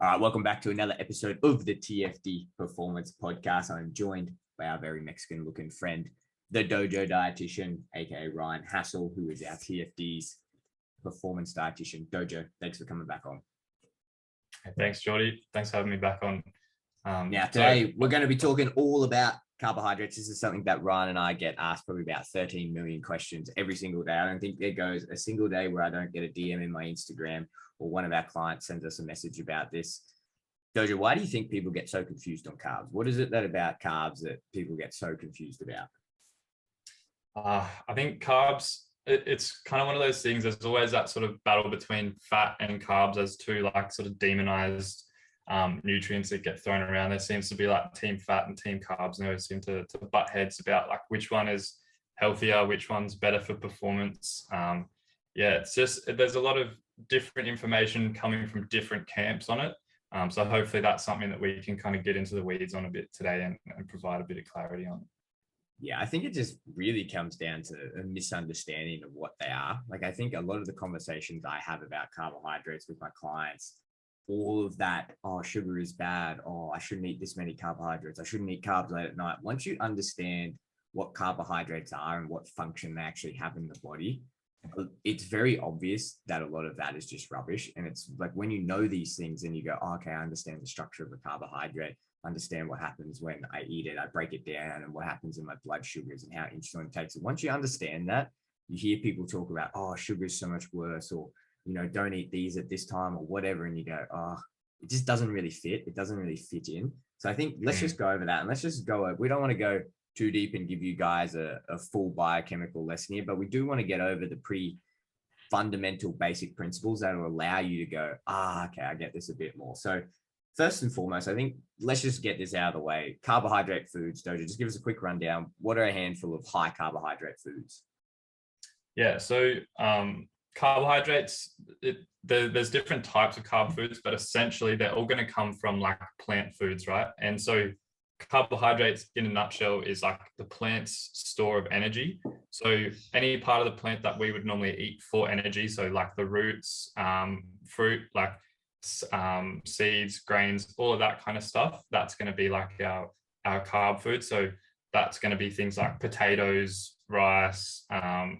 All right, welcome back to another episode of the TFD Performance Podcast. I'm joined by our very Mexican-looking friend, the Dojo Dietitian, aka Ryan Hasell, who is our TFD's performance dietitian. Dojo, thanks for coming back on. Thanks, Jordy. Thanks for having me back on. Now, today we're going to be talking all about carbohydrates. This is something that Ryan and I get asked probably about 13 million questions every single day. I don't think there goes a single day where I don't get a DM in my Instagram or one of our clients sends us a message about this. Dojo, why do you think people get so confused on carbs? What is it that about carbs that people get so confused about? I think carbs, it's kind of one of those things. There's always that sort of battle between fat and carbs as two like sort of demonized nutrients that get thrown around. There seems to be like team fat and team carbs, and they seem to butt heads about like which one is healthier, which one's better for performance. It's just, there's a lot of different information coming from different camps on it. So hopefully that's something that we can kind of get into the weeds on a bit today and provide a bit of clarity on. Yeah, I think it just really comes down to a misunderstanding of what they are. Like, I think a lot of the conversations I have about carbohydrates with my clients, all of that, oh, sugar is bad. Oh, I shouldn't eat this many carbohydrates. I shouldn't eat carbs late at night. Once you understand what carbohydrates are and what function they actually have in the body, it's very obvious that a lot of that is just rubbish. And it's like when you know these things and you go, oh, okay, I understand the structure of a carbohydrate, understand what happens when I eat it, I break it down, and what happens in my blood sugars and how insulin takes it. Once you understand that, you hear people talk about, oh, sugar is so much worse, or, you know, don't eat these at this time or whatever. And you go, oh, it just doesn't really fit. It doesn't really fit in. So I think let's just go over that, and let's just go over, we don't want to go too deep and give you guys a full biochemical lesson here, but we do want to get over the fundamental basic principles that will allow you to go, okay, I get this a bit more. So first and foremost, I think let's just get this out of the way. Carbohydrate foods, Dojo, just give us a quick rundown. What are a handful of high carbohydrate foods? Yeah, so carbohydrates, there's different types of carb foods, but essentially they're all going to come from like plant foods, right? And so carbohydrates in a nutshell is like the plant's store of energy. So any part of the plant that we would normally eat for energy, so like the roots, fruit, like seeds, grains, all of that kind of stuff, that's going to be like our carb food. So that's going to be things like potatoes, rice,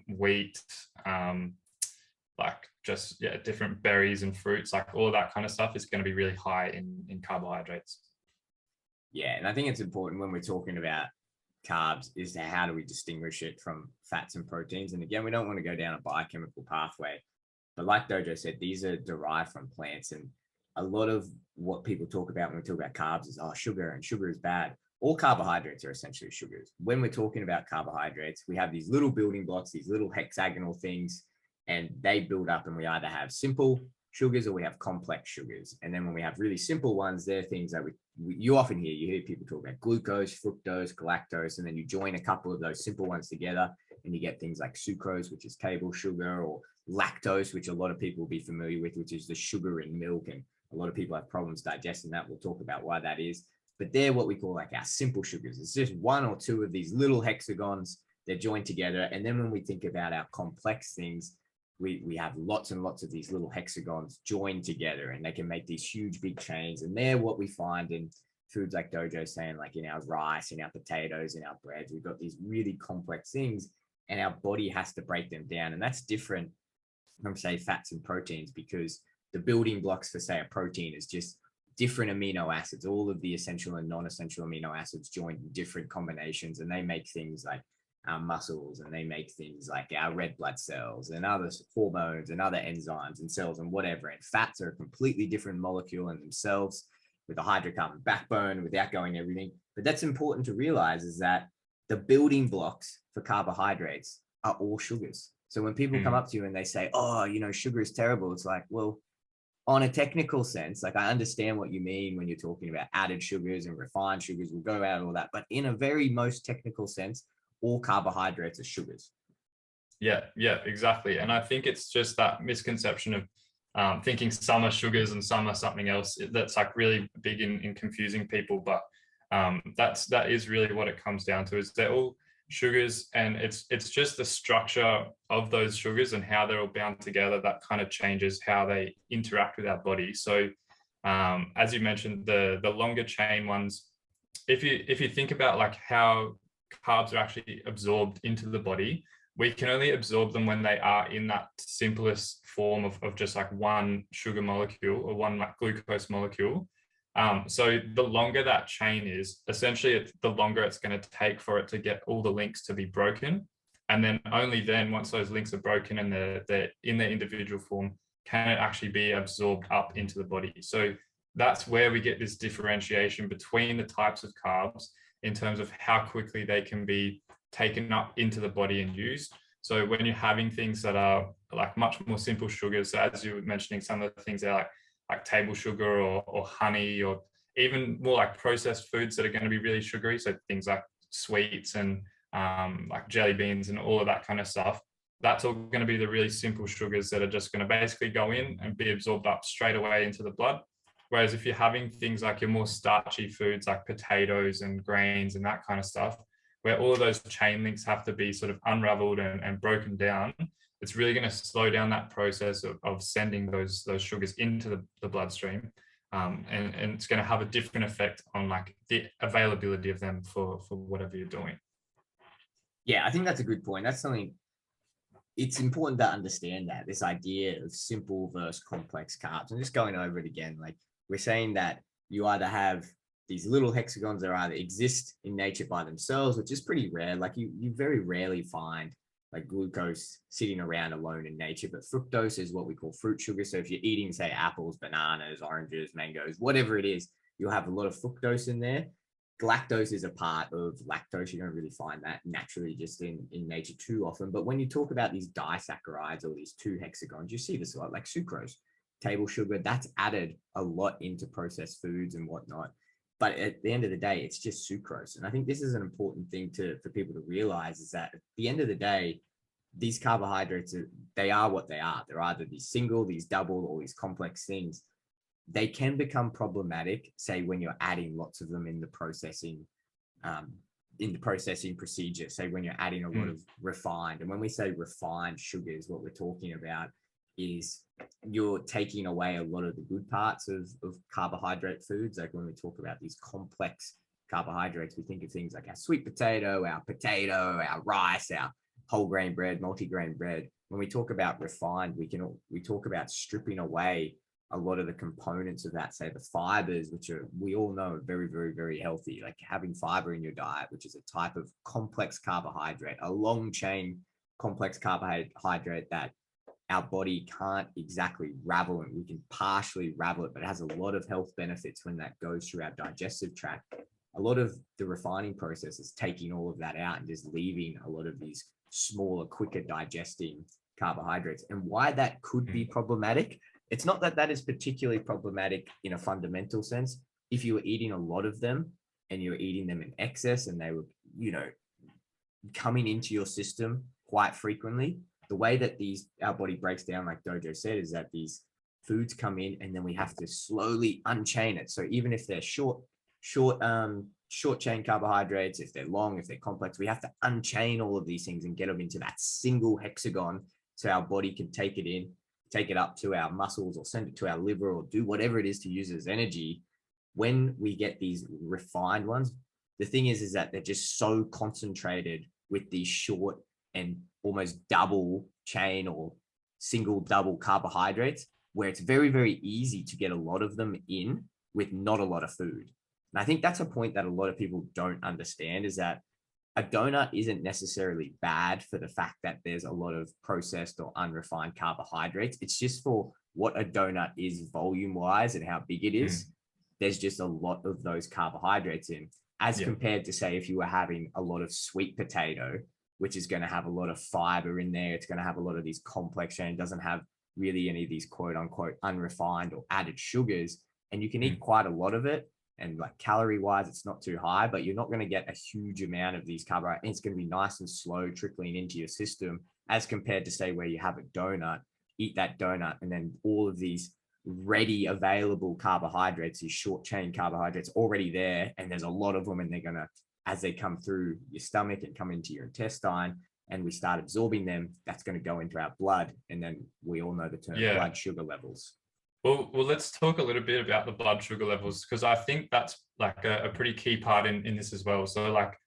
wheat, like just different berries and fruits, like all of that kind of stuff is going to be really high in carbohydrates. Yeah, and I think it's important when we're talking about carbs is to how do we distinguish it from fats and proteins. And again, we don't want to go down a biochemical pathway, but like Dojo said, these are derived from plants. And a lot of what people talk about when we talk about carbs is, oh, sugar, and sugar is bad. All carbohydrates are essentially sugars. When we're talking about carbohydrates, we have these little building blocks, these little hexagonal things, and they build up, and we either have simple sugars or we have complex sugars. And then when we have really simple ones, they're things that you often hear people talk about glucose, fructose, galactose, and then you join a couple of those simple ones together and you get things like sucrose, which is table sugar, or lactose, which a lot of people will be familiar with, which is the sugar in milk. And a lot of people have problems digesting that. We'll talk about why that is. But they're what we call like our simple sugars. It's just one or two of these little hexagons. They're joined together. And then when we think about our complex things, we have lots and lots of these little hexagons joined together, and they can make these huge, big chains. And they're what we find in foods like Dojo saying, like in our rice, in our potatoes, in our breads. We've got these really complex things, and our body has to break them down. And that's different from, say, fats and proteins, because the building blocks for, say, a protein is just different amino acids, all of the essential and non-essential amino acids joined in different combinations, and they make things like our muscles, and they make things like our red blood cells and other hormones and other enzymes and cells and whatever. And fats are a completely different molecule in themselves with a hydrocarbon backbone without going everything. But that's important to realize, is that the building blocks for carbohydrates are all sugars. So when people come up to you and they say, oh, you know, sugar is terrible, it's like, well, on a technical sense, like I understand what you mean when you're talking about added sugars and refined sugars, we'll go out and all that. But in a very most technical sense, all carbohydrates are sugars. Yeah, exactly. And I think it's just that misconception of thinking some are sugars and some are something else. That's like really big in confusing people. But that is really what it comes down to, is they're all sugars, and it's just the structure of those sugars and how they're all bound together that kind of changes how they interact with our body. So As you mentioned, the longer chain ones, if you think about like how carbs are actually absorbed into the body, we can only absorb them when they are in that simplest form of just like one sugar molecule or one like glucose molecule. So the longer that chain is, essentially the longer it's going to take for it to get all the links to be broken. And then only then, once those links are broken and they're in their individual form, can it actually be absorbed up into the body. So that's where we get this differentiation between the types of carbs in terms of how quickly they can be taken up into the body and used. So when you're having things that are like much more simple sugars, so as you were mentioning, some of the things that are like table sugar or honey, or even more like processed foods that are going to be really sugary, so things like sweets and like jelly beans and all of that kind of stuff, that's all going to be the really simple sugars that are just going to basically go in and be absorbed up straight away into the blood. Whereas if you're having things like your more starchy foods like potatoes and grains and that kind of stuff, where all of those chain links have to be sort of unraveled and broken down, it's really going to slow down that process of sending those sugars into the bloodstream. And it's going to have a different effect on like the availability of them for whatever you're doing. Yeah, I think that's a good point. That's something, it's important to understand that this idea of simple versus complex carbs. And just going over it again, like we're saying that you either have these little hexagons that either exist in nature by themselves, which is pretty rare. Like you very rarely find like glucose sitting around alone in nature, but fructose is what we call fruit sugar. So if you're eating, say, apples, bananas, oranges, mangoes, whatever it is, you'll have a lot of fructose in there. Galactose is a part of lactose. You don't really find that naturally just in nature too often. But when you talk about these disaccharides or these two hexagons, you see this a lot, like sucrose, table sugar, that's added a lot into processed foods and whatnot. But at the end of the day, it's just sucrose. And I think this is an important thing for people to realize, is that at the end of the day, these carbohydrates, they are what they are. They're either these single, these double, or these complex things. They can become problematic, say, when you're adding lots of them in the processing procedure, say when you're adding a lot of refined. And when we say refined sugars, what we're talking about is you're taking away a lot of the good parts of carbohydrate foods. Like when we talk about these complex carbohydrates, we think of things like our sweet potato, our rice, our whole grain bread, multi-grain bread. When we talk about refined, we talk about stripping away a lot of the components of that, say the fibers, which we all know are very, very, very healthy. Like having fiber in your diet, which is a type of complex carbohydrate, a long chain complex carbohydrate that our body can't exactly ravel, and we can partially ravel it, but it has a lot of health benefits when that goes through our digestive tract. A lot of the refining process is taking all of that out and just leaving a lot of these smaller, quicker digesting carbohydrates. And why that could be problematic, it's not that is particularly problematic in a fundamental sense. If you were eating a lot of them and you're eating them in excess and they were, coming into your system quite frequently, the way that our body breaks down, like Dojo said, is that these foods come in and then we have to slowly unchain it. So even if they're short chain carbohydrates, if they're long, if they're complex, we have to unchain all of these things and get them into that single hexagon so our body can take it in, take it up to our muscles or send it to our liver or do whatever it is to use as energy. When we get these refined ones, the thing is that they're just so concentrated with these short and almost double chain or single double carbohydrates, where it's very, very easy to get a lot of them in with not a lot of food. And I think that's a point that a lot of people don't understand, is that a donut isn't necessarily bad for the fact that there's a lot of processed or unrefined carbohydrates. It's just for what a donut is volume wise and how big it is. There's just a lot of those carbohydrates in, as compared to, say, if you were having a lot of sweet potato, which is going to have a lot of fiber in there. It's going to have a lot of these complex, and it doesn't have really any of these quote unquote unrefined or added sugars. And you can eat quite a lot of it. And like calorie wise, it's not too high, but you're not going to get a huge amount of these carbohydrates. It's going to be nice and slow trickling into your system, as compared to, say, where you have a donut, eat that donut, and then all of these ready available carbohydrates, these short chain carbohydrates already there. And there's a lot of them, and they're going to, as they come through your stomach and come into your intestine and we start absorbing them, that's going to go into our blood. And then we all know the term blood sugar levels. Well, let's talk a little bit about the blood sugar levels, because I think that's like a pretty key part in this as well. So like,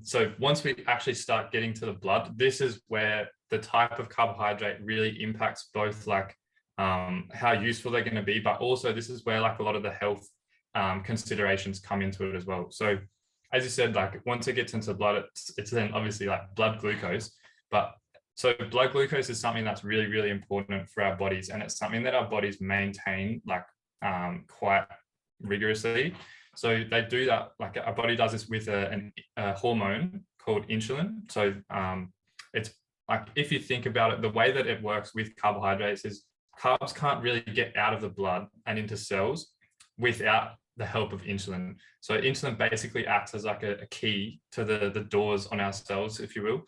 so once we actually start getting to the blood, this is where the type of carbohydrate really impacts both like how useful they're going to be, but also this is where like a lot of the health considerations come into it as well. So as you said, like once it gets into the blood, it's then obviously like blood glucose, but so blood glucose is something that's really, really important for our bodies, and it's something that our bodies maintain like quite rigorously. So they do that, like our body does this with a hormone called insulin. So it's like, if you think about it, the way that it works with carbohydrates is carbs can't really get out of the blood and into cells without the help of insulin. So insulin basically acts as like a key to the doors on our cells, if you will,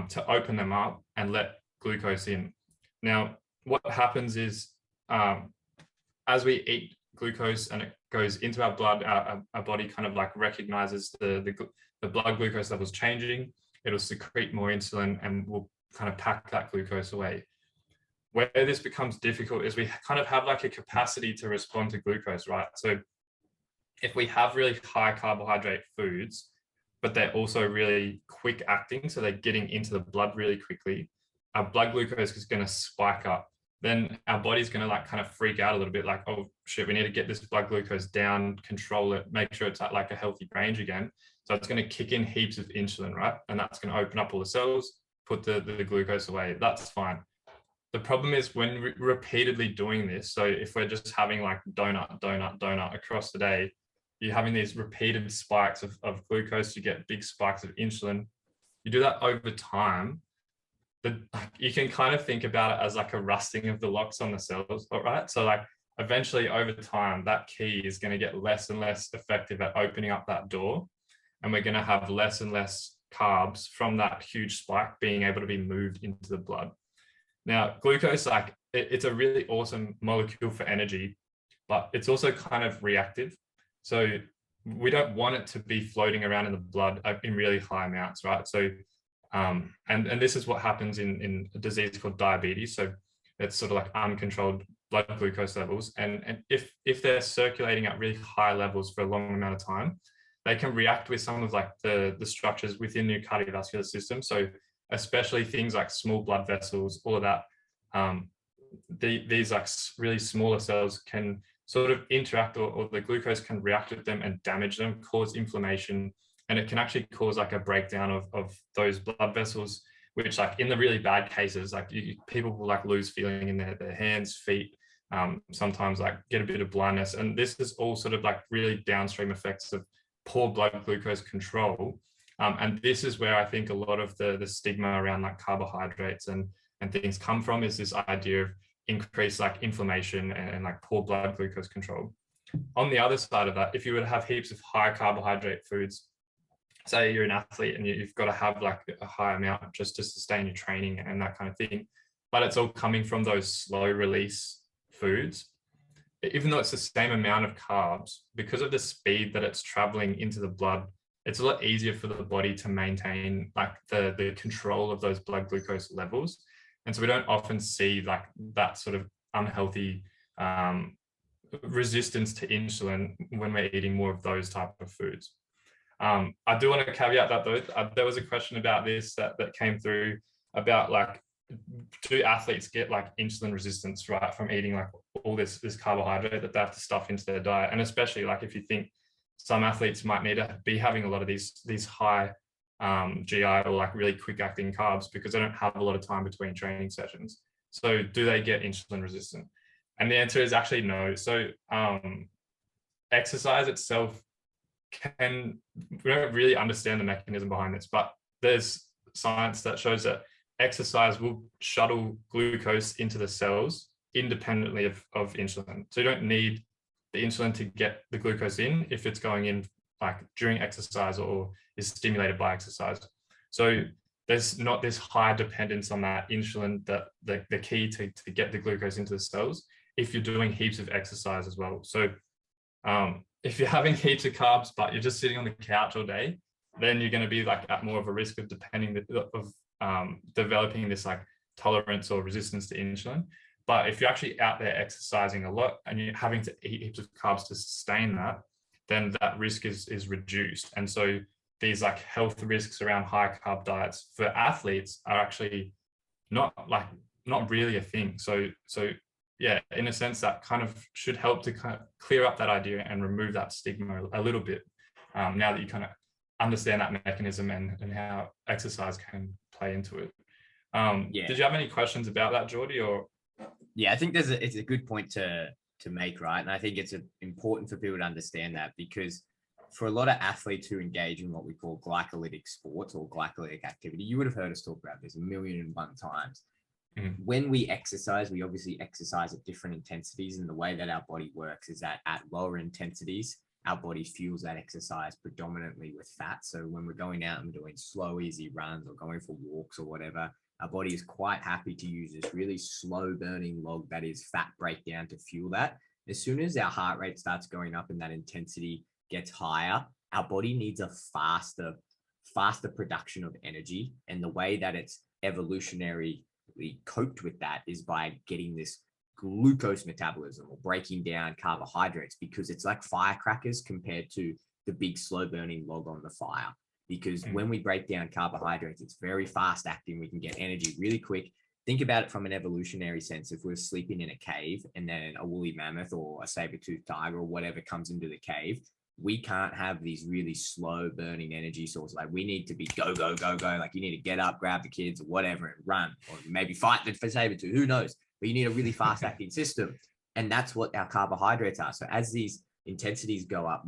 to open them up and let glucose in. Now, what happens is as we eat glucose and it goes into our blood, our body kind of like recognizes the blood glucose levels changing. It'll secrete more insulin and will kind of pack that glucose away. Where this becomes difficult is we kind of have like a capacity to respond to glucose, right? So if we have really high carbohydrate foods, but they're also really quick acting, so they're getting into the blood really quickly, our blood glucose is going to spike up. Then our body's going to like kind of freak out a little bit, like, oh shit, we need to get this blood glucose down, control it, make sure it's at like a healthy range again. So it's going to kick in heaps of insulin, right? And that's going to open up all the cells, put the glucose away. That's fine. The problem is when repeatedly doing this, so if we're just having like donut across the day, you're having these repeated spikes of glucose, you get big spikes of insulin. You do that over time, you can kind of think about it as like a rusting of the locks on the cells, all right? So like eventually over time, that key is going to get less and less effective at opening up that door. And we're going to have less and less carbs from that huge spike being able to be moved into the blood. Now, glucose, like it's a really awesome molecule for energy, but it's also kind of reactive. So we don't want it to be floating around in the blood in really high amounts, right? So, and this is what happens in a disease called diabetes. So it's sort of like uncontrolled blood glucose levels. And if they're circulating at really high levels for a long amount of time, they can react with some of like the structures within your cardiovascular system. So especially things like small blood vessels, all of that, these like really smaller cells can sort of interact, or the glucose can react with them and damage them, cause inflammation, and it can actually cause like a breakdown of those blood vessels, which like in the really bad cases, like people will like lose feeling in their hands, feet, sometimes like get a bit of blindness. And this is all sort of like really downstream effects of poor blood glucose control. And this is where I think a lot of the stigma around like carbohydrates and things come from, is this idea of increased like inflammation and like poor blood glucose control. On the other side of that, if you were to have heaps of high carbohydrate foods, say you're an athlete and you've got to have like a high amount just to sustain your training and that kind of thing, but it's all coming from those slow release foods, even though it's the same amount of carbs, because of the speed that it's traveling into the blood, it's a lot easier for the body to maintain like the control of those blood glucose levels. And so we don't often see like that sort of unhealthy resistance to insulin when we're eating more of those type of foods. I do want to caveat that though, there was a question about this that came through about like, do athletes get like insulin resistance, right, from eating like all this carbohydrate that they have to stuff into their diet? And especially like if you think some athletes might need to be having a lot of these high GI or like really quick acting carbs because they don't have a lot of time between training sessions. So do they get insulin resistant? And the answer is actually no. So exercise itself we don't really understand the mechanism behind this, but there's science that shows that exercise will shuttle glucose into the cells independently of insulin. So you don't need the insulin to get the glucose in if it's going in like during exercise or is stimulated by exercise. So there's not this high dependence on that insulin, that the key to get the glucose into the cells, if you're doing heaps of exercise as well. So if you're having heaps of carbs, but you're just sitting on the couch all day, then you're going to be like at more of a risk of developing this like tolerance or resistance to insulin. But if you're actually out there exercising a lot and you're having to eat heaps of carbs to sustain that, then that risk is reduced. And so these like health risks around high carb diets for athletes are actually not really a thing. So yeah, in a sense, that kind of should help to kind of clear up that idea and remove that stigma a little bit. Now that you kind of understand that mechanism and how exercise can play into it. Yeah. Did you have any questions about that, Geordie? Or yeah, I think it's a good point to make, right? And I think it's important for people to understand that, because for a lot of athletes who engage in what we call glycolytic sports or glycolytic activity, you would have heard us talk about this 1,000,001 times. When we exercise, we obviously exercise at different intensities, and the way that our body works is that at lower intensities, our body fuels that exercise predominantly with fat. So when we're going out and doing slow, easy runs or going for walks or whatever, our body is quite happy to use this really slow burning log that is fat breakdown to fuel that. As soon as our heart rate starts going up and that intensity gets higher, our body needs a faster production of energy. And the way that it's evolutionarily coped with that is by getting this glucose metabolism or breaking down carbohydrates, because it's like firecrackers compared to the big slow burning log on the fire. Because when we break down carbohydrates, it's very fast acting. We can get energy really quick. Think about it from an evolutionary sense. If we're sleeping in a cave and then a woolly mammoth or a saber-toothed tiger or whatever comes into the cave, we can't have these really slow burning energy sources. Like we need to be go, go, go, go. Like you need to get up, grab the kids or whatever and run, or maybe fight the saber-tooth, who knows? But you need a really fast acting system. And that's what our carbohydrates are. So as these intensities go up,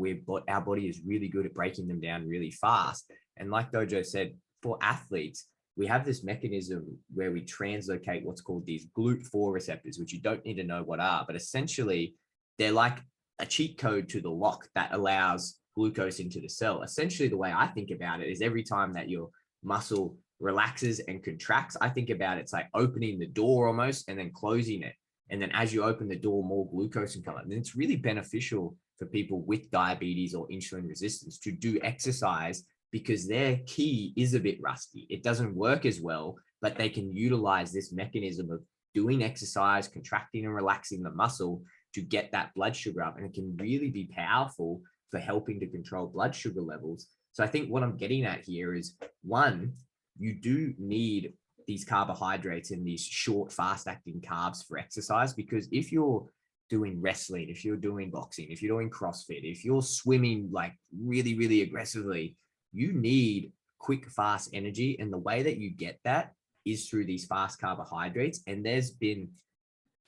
our body is really good at breaking them down really fast. And like Dojo said, for athletes, we have this mechanism where we translocate what's called these GLUT4 receptors, which you don't need to know what are, but essentially they're like a cheat code to the lock that allows glucose into the cell. Essentially, the way I think about it is every time that your muscle relaxes and contracts, I think about it's like opening the door almost and then closing it. And then as you open the door, more glucose can come out. And it's really beneficial for people with diabetes or insulin resistance to do exercise, because their key is a bit rusty. It doesn't work as well, but they can utilize this mechanism of doing exercise, contracting and relaxing the muscle to get that blood sugar up. And it can really be powerful for helping to control blood sugar levels. So I think what I'm getting at here is, one, you do need these carbohydrates and these short, fast acting carbs for exercise, because if you're doing wrestling, if you're doing boxing, if you're doing CrossFit, if you're swimming like really, really aggressively, you need quick, fast energy. And the way that you get that is through these fast carbohydrates. And there's been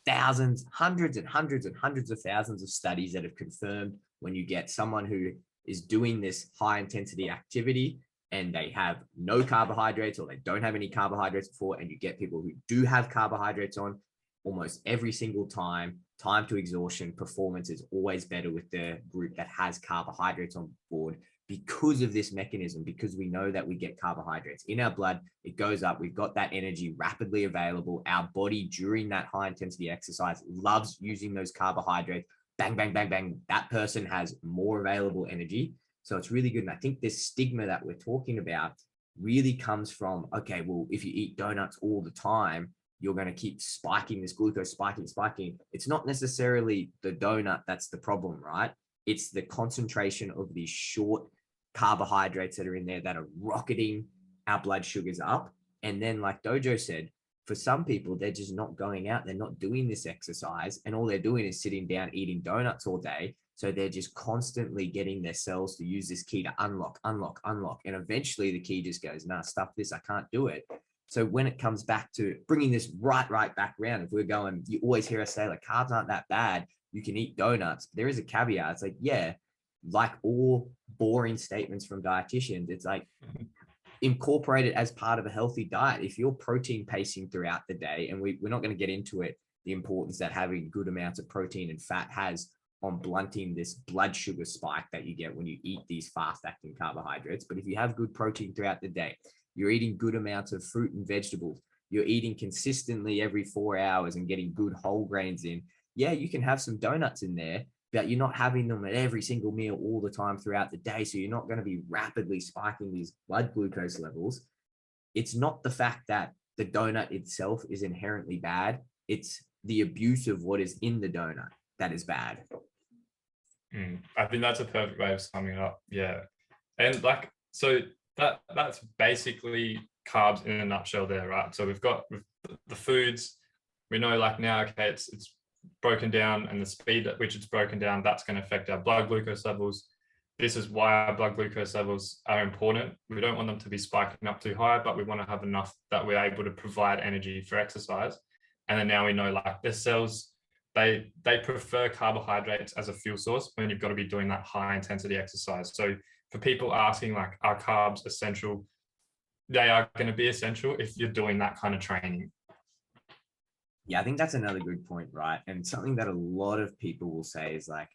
thousands, hundreds and hundreds and hundreds of thousands of studies that have confirmed when you get someone who is doing this high intensity activity and they have no carbohydrates or they don't have any carbohydrates before, and you get people who do have carbohydrates on, almost every single time to exhaustion, performance is always better with the group that has carbohydrates on board, because of this mechanism. Because we know that we get carbohydrates in our blood, it goes up, we've got that energy rapidly available. Our body during that high intensity exercise loves using those carbohydrates. Bang, bang, bang, bang. That person has more available energy. So it's really good. And I think this stigma that we're talking about really comes from, okay, well, if you eat donuts all the time, you're going to keep spiking this glucose, spiking. It's not necessarily the donut that's the problem, right? It's the concentration of these short carbohydrates that are in there that are rocketing our blood sugars up. And then, like Dojo said, for some people, they're just not going out. They're not doing this exercise. And all they're doing is sitting down, eating donuts all day. So they're just constantly getting their cells to use this key to unlock. And eventually the key just goes, nah, stuff this, I can't do it. So when it comes back to bringing this right back around, if we're going, you always hear us say like carbs aren't that bad, you can eat donuts. There is a caveat. It's like, yeah, like all boring statements from dietitians, it's like incorporate it as part of a healthy diet. If you're protein pacing throughout the day, and we're not going to get into it, the importance that having good amounts of protein and fat has on blunting this blood sugar spike that you get when you eat these fast acting carbohydrates. But if you have good protein throughout the day, you're eating good amounts of fruit and vegetables, you're eating consistently every 4 hours and getting good whole grains in, yeah, you can have some donuts in there, but you're not having them at every single meal all the time throughout the day. So you're not going to be rapidly spiking these blood glucose levels. It's not the fact that the donut itself is inherently bad. It's the abuse of what is in the donut that is bad. I think that's a perfect way of summing it up. Yeah. And like, so that's basically carbs in a nutshell there, right? So we've got the foods, we know like now, okay, it's broken down, and the speed at which it's broken down, that's going to affect our blood glucose levels. This is why our blood glucose levels are important. We don't want them to be spiking up too high, but we want to have enough that we're able to provide energy for exercise. And then now we know like the cells, they prefer carbohydrates as a fuel source when you've got to be doing that high intensity exercise. So for people asking like, are carbs essential? They are going to be essential if you're doing that kind of training. Yeah, I think that's another good point, right? And something that a lot of people will say is like,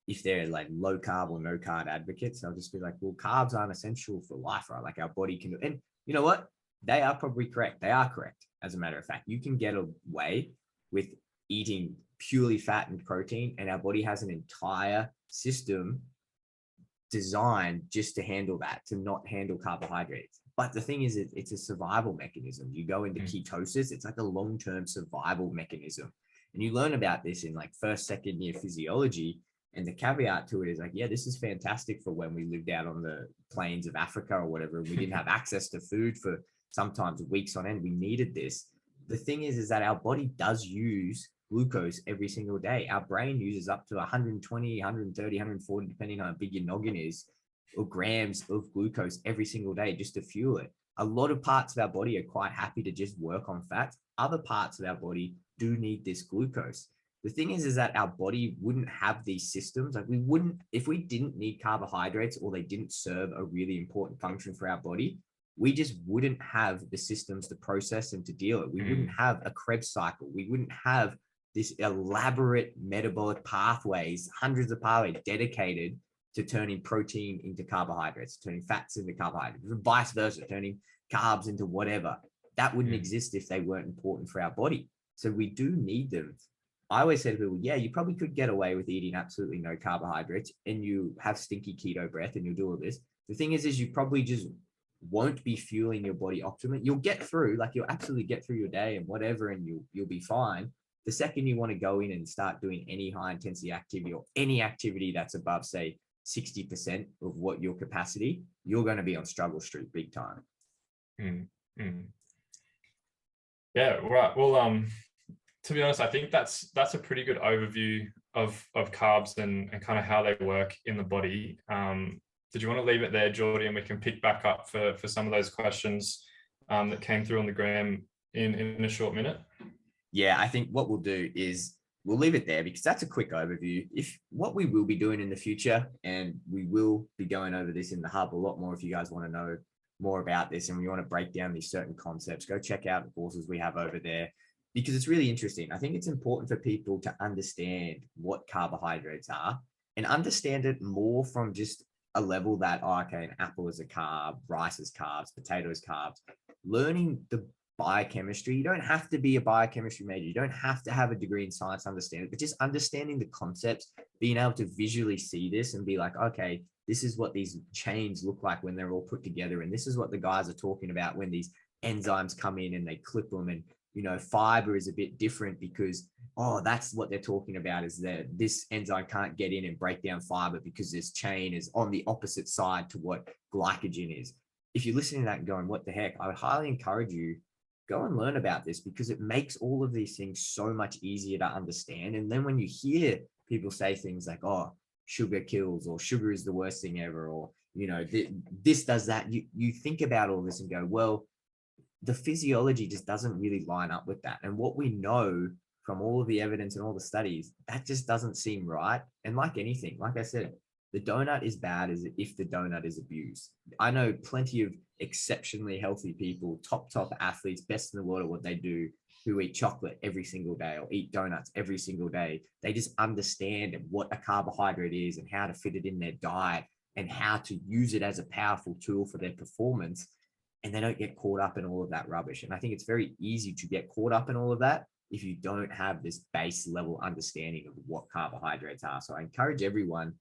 if they're like low carb or no carb advocates, they'll just be like, well, carbs aren't essential for life, right? Like our body can, and you know what? They are probably correct. They are correct. As a matter of fact, you can get away with eating purely fat and protein, and our body has an entire system designed just to handle that, to not handle carbohydrates. But the thing is, it's a survival mechanism. You go into ketosis, it's like a long-term survival mechanism. And you learn about this in like first, second year physiology. And the caveat to it is like, yeah, this is fantastic for when we lived out on the plains of Africa or whatever, and we didn't have access to food for sometimes weeks on end. We needed this. The thing is that our body does use glucose every single day. Our brain uses up to 120, 130, 140, depending on how big your noggin is, or grams of glucose every single day just to fuel it. A lot of parts of our body are quite happy to just work on fats. Other parts of our body do need this glucose. The thing is that our body wouldn't have these systems. Like we wouldn't, if we didn't need carbohydrates or they didn't serve a really important function for our body, we just wouldn't have the systems to process and to deal it. We wouldn't have a Krebs cycle. We wouldn't have this elaborate metabolic pathways, hundreds of pathways dedicated to turning protein into carbohydrates, turning fats into carbohydrates, and vice versa, turning carbs into whatever. That wouldn't exist if they weren't important for our body. So we do need them. I always say to people, yeah, you probably could get away with eating absolutely no carbohydrates and you have stinky keto breath and you'll do all this. The thing is you probably just won't be fueling your body optimally. You'll get through, like you'll absolutely get through your day and whatever, and you'll be fine. The second you want to go in and start doing any high intensity activity or any activity that's above, say, 60% of what your capacity, you're going to be on struggle street big time. Yeah, right. Well, to be honest, I think that's a pretty good overview of carbs and kind of how they work in the body. Did you want to leave it there, Geordie, and we can pick back up for some of those questions that came through on the gram in a short minute? Yeah, I think what we'll do is we'll leave it there because that's a quick overview. If what we will be doing in the future, and we will be going over this in the hub a lot more if you guys want to know more about this and we want to break down these certain concepts, go check out the courses we have over there because it's really interesting. I think it's important for people to understand what carbohydrates are and understand it more from just a level that, oh, okay, an apple is a carb, rice is carbs, potatoes carbs. Learning the biochemistry, you don't have to be a biochemistry major, you don't have to have a degree in science to understand it, but just understanding the concepts, being able to visually see this and be like, okay, this is what these chains look like when they're all put together, and this is what the guys are talking about when these enzymes come in and they clip them. And you know, fiber is a bit different because, oh, that's what they're talking about, is that this enzyme can't get in and break down fiber because this chain is on the opposite side to what glycogen is. If you're listening to that and going, what the heck, I would highly encourage you, go and learn about this because it makes all of these things so much easier to understand. And then when you hear people say things like, oh, sugar kills, or sugar is the worst thing ever, or, you know, this does that, you think about all this and go, well, the physiology just doesn't really line up with that. And what we know from all of the evidence and all the studies, that just doesn't seem right. And like anything, like I said, the donut is bad as if the donut is abused. I know plenty of exceptionally healthy people, top athletes, best in the world at what they do, who eat chocolate every single day or eat donuts every single day. They just understand what a carbohydrate is and how to fit it in their diet and how to use it as a powerful tool for their performance. And they don't get caught up in all of that rubbish. And I think it's very easy to get caught up in all of that if you don't have this base level understanding of what carbohydrates are. So I encourage everyone,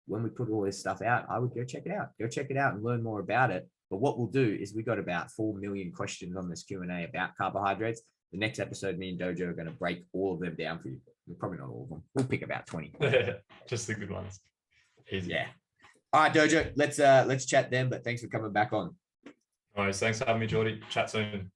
when we put all this stuff out, I would go check it out and learn more about it. But what we'll do is we got about 4 million questions on this Q&A about carbohydrates. The next episode, me and Dojo are going to break all of them down for you. Probably not all of them. We'll pick about 20. Just the good ones. Easy. Yeah. All right, Dojo, let's chat then, but thanks for coming back on. All right, thanks for having me, Geordie. Chat soon.